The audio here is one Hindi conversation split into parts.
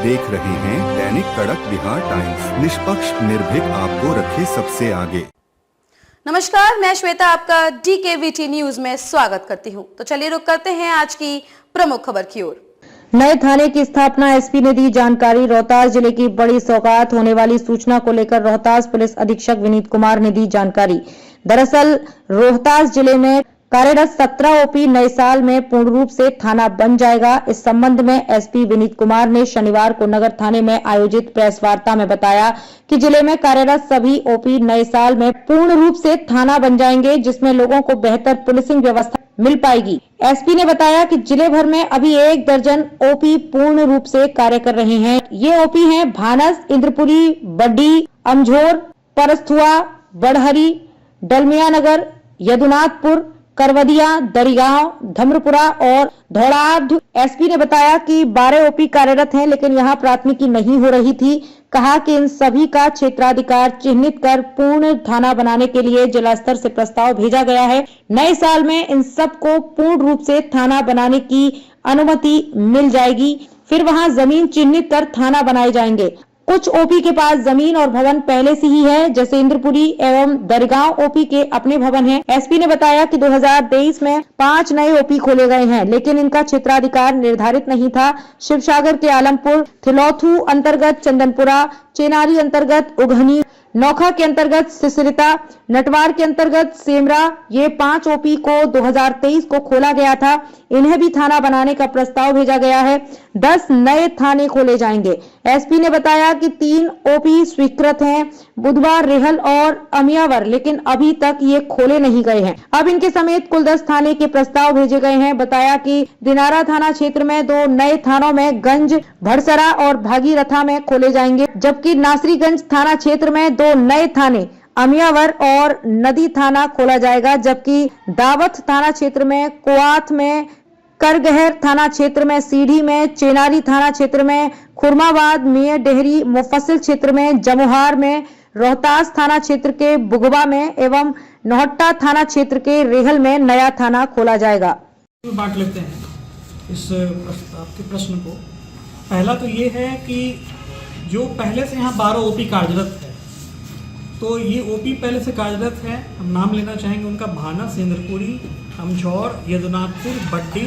देख रहे हैं दैनिक कड़क बिहार टाइम्स, निष्पक्ष निर्भीक आपको रखे सबसे आगे। नमस्कार, मैं श्वेता आपका DKVT न्यूज में स्वागत करती हूं। तो चलिए रुक करते हैं आज की प्रमुख खबर की ओर। नए थाने की स्थापना एसपी ने दी जानकारी। रोहतास जिले की बड़ी सौगात होने वाली सूचना को लेकर रोहतास पुलिस अधीक्षक विनीत कुमार ने दी जानकारी। दरअसल रोहतास जिले में कार्यरत 17 ओपी नए साल में पूर्ण रूप से थाना बन जाएगा। इस संबंध में एसपी विनीत कुमार ने शनिवार को नगर थाने में आयोजित प्रेस वार्ता में बताया कि जिले में कार्यरत सभी ओपी नए साल में पूर्ण रूप से थाना बन जाएंगे, जिसमें लोगों को बेहतर पुलिसिंग व्यवस्था मिल पाएगी। एसपी ने बताया कि जिले भर में अभी 1 दर्जन ओपी पूर्ण रूप से कार्य कर रहे हैं। ये ओपी हैं भानस, इंद्रपुरी, बड्डी, अमझोर, परस्थुआ, बड़हरी, डलमिया नगर, यदुनाथपुर, करवदिया, दरिगांव, धम्रपुरा और धौड़ाढ़। एसपी ने बताया कि 12 ओपी कार्यरत हैं, लेकिन यहां प्राथमिकी नहीं हो रही थी। कहा कि इन सभी का क्षेत्राधिकार चिन्हित कर पूर्ण थाना बनाने के लिए जिला स्तर से प्रस्ताव भेजा गया है। नए साल में इन सबको पूर्ण रूप से थाना बनाने की अनुमति मिल जाएगी। फिर वहां जमीन चिन्हित कर थाना बनाए जाएंगे। कुछ ओपी के पास जमीन और भवन पहले से ही है, जैसे इंद्रपुरी एवं दरगांव ओपी के अपने भवन हैं। एसपी ने बताया कि 2023 में 5 नए ओपी खोले गए हैं, लेकिन इनका क्षेत्राधिकार निर्धारित नहीं था। शिवसागर के आलमपुर, थिलौथू अंतर्गत चंदनपुरा, चेनारी अंतर्गत उघनी, नौखा के अंतर्गत सिसरिता, नटवार के अंतर्गत सेमरा, ये 5 ओपी को 2023 को खोला गया था। इन्हें भी थाना बनाने का प्रस्ताव भेजा गया है। 10 नए थाने खोले जाएंगे। एसपी ने बताया कि 3 ओपी स्वीकृत हैं, बुधवार, रेहल और अमियावर, लेकिन अभी तक ये खोले नहीं गए हैं। अब इनके समेत कुल 10 थाने के प्रस्ताव भेजे गए हैं। बताया कि दिनारा थाना क्षेत्र में 2 नए थानों में गंज, भड़सरा और भागीरथा में खोले जाएंगे, जबकि नासरीगंज थाना क्षेत्र में 2 नए थाने अमियावर और नदी थाना खोला जाएगा, जबकि दावथ थाना क्षेत्र में, कुआथ में, करगहर थाना क्षेत्र में, सीढ़ी में, चेनारी थाना क्षेत्र में, खुरमाबाद, मियां डेहरी मुफस्सिल क्षेत्र में, जमुहार में, रोहतास थाना क्षेत्र के बुगवा में एवं नौहट्टा थाना क्षेत्र के रेहल में नया थाना खोला जाएगा। बांट लेते हैं इस आपके प्रश्न को। पहला तो ये है कि जो पहले से यहाँ 12 ओपी कार्यरत है, तो ये ओपी पहले से कार्यरत है। हम नाम लेना चाहेंगे उनका: भानस, इंद्रपुरी, अमझौर, यदुनाथपुर, बड्डी,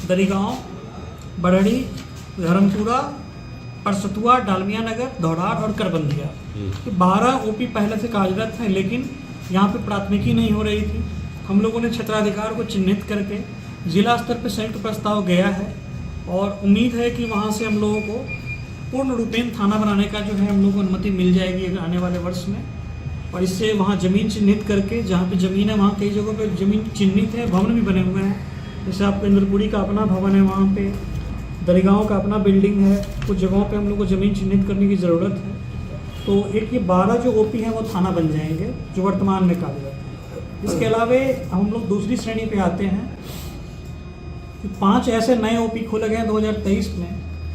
दरिगांव, बड़हरी, धर्मपुरा, परसतुआ, डालमिया नगर, धौड़ाढ़ और करबंदिया। ये 12 ओपी पहले से कार्यरत हैं, लेकिन यहाँ पे प्राथमिकी नहीं हो रही थी। हम लोगों ने क्षेत्राधिकार को चिन्हित करके जिला स्तर पर संयुक्त प्रस्ताव गया है और उम्मीद है कि वहाँ से हम लोगों को पूर्ण रूपेण थाना बनाने का जो है हम लोगों को अनुमति मिल जाएगी आने वाले वर्ष में। और इससे वहाँ ज़मीन चिन्हित करके, जहाँ पे ज़मीन है वहाँ कई जगहों पे ज़मीन चिन्हित है, भवन भी बने हुए हैं। जैसे आपको इंद्रपुरी का अपना भवन है, वहाँ पे दरिगांव का अपना बिल्डिंग है। कुछ जगहों पे हम लोग को ज़मीन चिन्हित करने की ज़रूरत है। तो एक ये 12 जो ओपी हैं वो थाना बन जाएंगे, जो वर्तमान में कार्यरत है। इसके अलावा हम लोग दूसरी श्रेणी पे आते हैं कि 5 ऐसे नए ओपी खोले गए हैं 2023 में,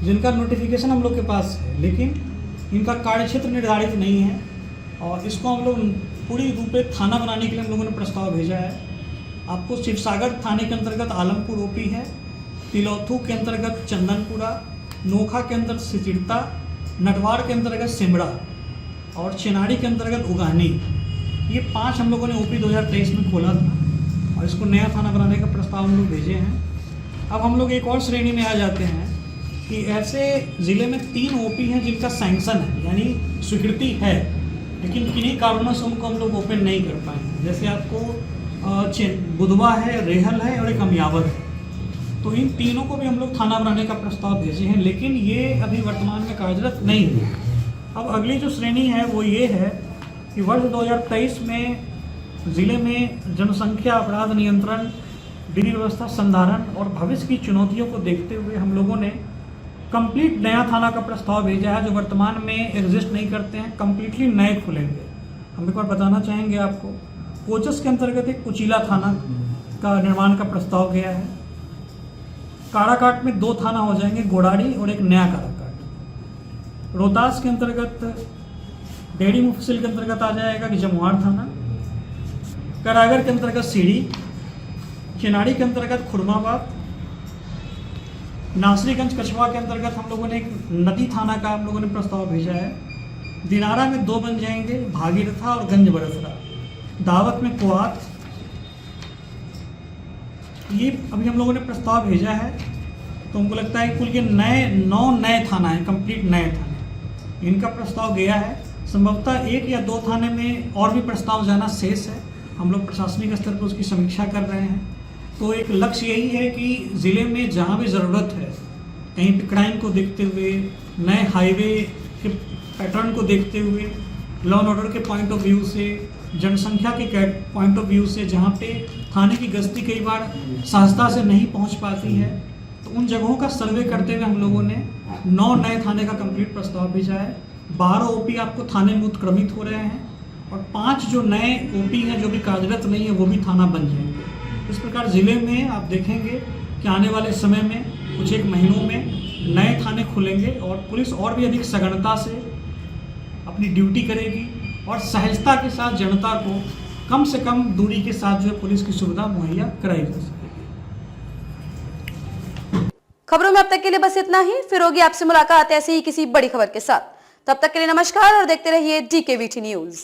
जिनका नोटिफिकेशन हम लोग के पास है, लेकिन इनका कार्यक्षेत्र निर्धारित नहीं है। और इसको हम लोग पूरी रूप से थाना बनाने के लिए हम लोगों ने प्रस्ताव भेजा है। आपको शिवसागर थाने के अंतर्गत आलमपुर ओपी है, तिलौथू के अंतर्गत चंदनपुरा, नोखा के अंतर्गत सिचिड़ता, नटवार के अंतर्गत सिमड़ा और चेनारी के अंतर्गत उगानी। ये 5 हम लोगों ने ओपी 2023 में खोला था और इसको नया थाना बनाने का प्रस्ताव हम लोग भेजे हैं। अब हम लोग एक और श्रेणी में आ जाते हैं कि ऐसे ज़िले में 3 ओपी हैं जिनका सैंक्शन है, यानी स्वीकृति है, लेकिन किन्हीं कारणों से उनको हम लोग ओपन नहीं कर पाए। जैसे आपको बुधवा है, रेहल है और एक अमियावर है। तो इन तीनों को भी हम लोग थाना बनाने का प्रस्ताव भेजे हैं, लेकिन ये अभी वर्तमान में कार्यरत नहीं हुए। अब अगली जो श्रेणी है वो ये है कि वर्ष 2023 में ज़िले में जनसंख्या, अपराध नियंत्रण, विधि व्यवस्था संधारण और भविष्य की चुनौतियों को देखते हुए हम लोगों ने कंप्लीट नया थाना का प्रस्ताव भेजा है, जो वर्तमान में एग्जिस्ट नहीं करते हैं, कंप्लीटली नए खुलेंगे। हम एक बार बताना चाहेंगे आपको, कोचस के अंतर्गत एक कुचीला थाना का निर्माण का प्रस्ताव गया है। काराकाट में 2 थाना हो जाएंगे, गोड़ाड़ी और एक नया काराकाट। रोहतास के अंतर्गत डेहरी मुफस्सिल के अंतर्गत आ जाएगा कि जमुहार थाना, करागर के अंतर्गत सीढ़ी, चेनारी के अंतर्गत खुरमाबाद, नासरीगंज कछवा के अंतर्गत हम लोगों ने एक नदी थाना का हम लोगों ने प्रस्ताव भेजा है। दिनारा में 2 बन जाएंगे, भागीरथा और गंज बरसरा। दावत में कुआत। ये अभी हम लोगों ने प्रस्ताव भेजा है, तो हमको लगता है कुल के 9 नए थाना है, कंप्लीट नए थाने, इनका प्रस्ताव गया है। संभवतः 1 या 2 थाने में और भी प्रस्ताव जाना शेष है। हम लोग प्रशासनिक स्तर पर उसकी समीक्षा कर रहे हैं। तो एक लक्ष्य यही है कि ज़िले में जहाँ भी ज़रूरत है, कहीं पे क्राइम को देखते हुए, नए हाईवे के पैटर्न को देखते हुए, लॉ एंड ऑर्डर के पॉइंट ऑफ व्यू से, जनसंख्या के पॉइंट ऑफ व्यू से, जहाँ पे थाने की गश्ती कई बार सहजता से नहीं पहुँच पाती है, तो उन जगहों का सर्वे करते हुए हम लोगों ने 9 नए थाने का कंप्लीट प्रस्ताव भेजा है। 12 ओपी आपको थाने में उत्क्रमित हो रहे हैं और 5 जो नए ओपी हैं जो भी कार्यरत नहीं है वो भी थाना बन जाएंगे। इस प्रकार ज़िले में आप देखेंगे कि आने वाले समय में कुछ एक महीनों में नए थाने खुलेंगे और पुलिस और भी अधिक सघनता से अपनी ड्यूटी करेगी और सहजता के साथ जनता को कम से कम दूरी के साथ जो है पुलिस की सुविधा मुहैया कराई जा सकेगी। खबरों में अब तक के लिए बस इतना ही। फिर होगी आपसे मुलाकात ऐसे ही किसी बड़ी खबर के साथ। तब तक के लिए नमस्कार और देखते रहिए DKVT न्यूज।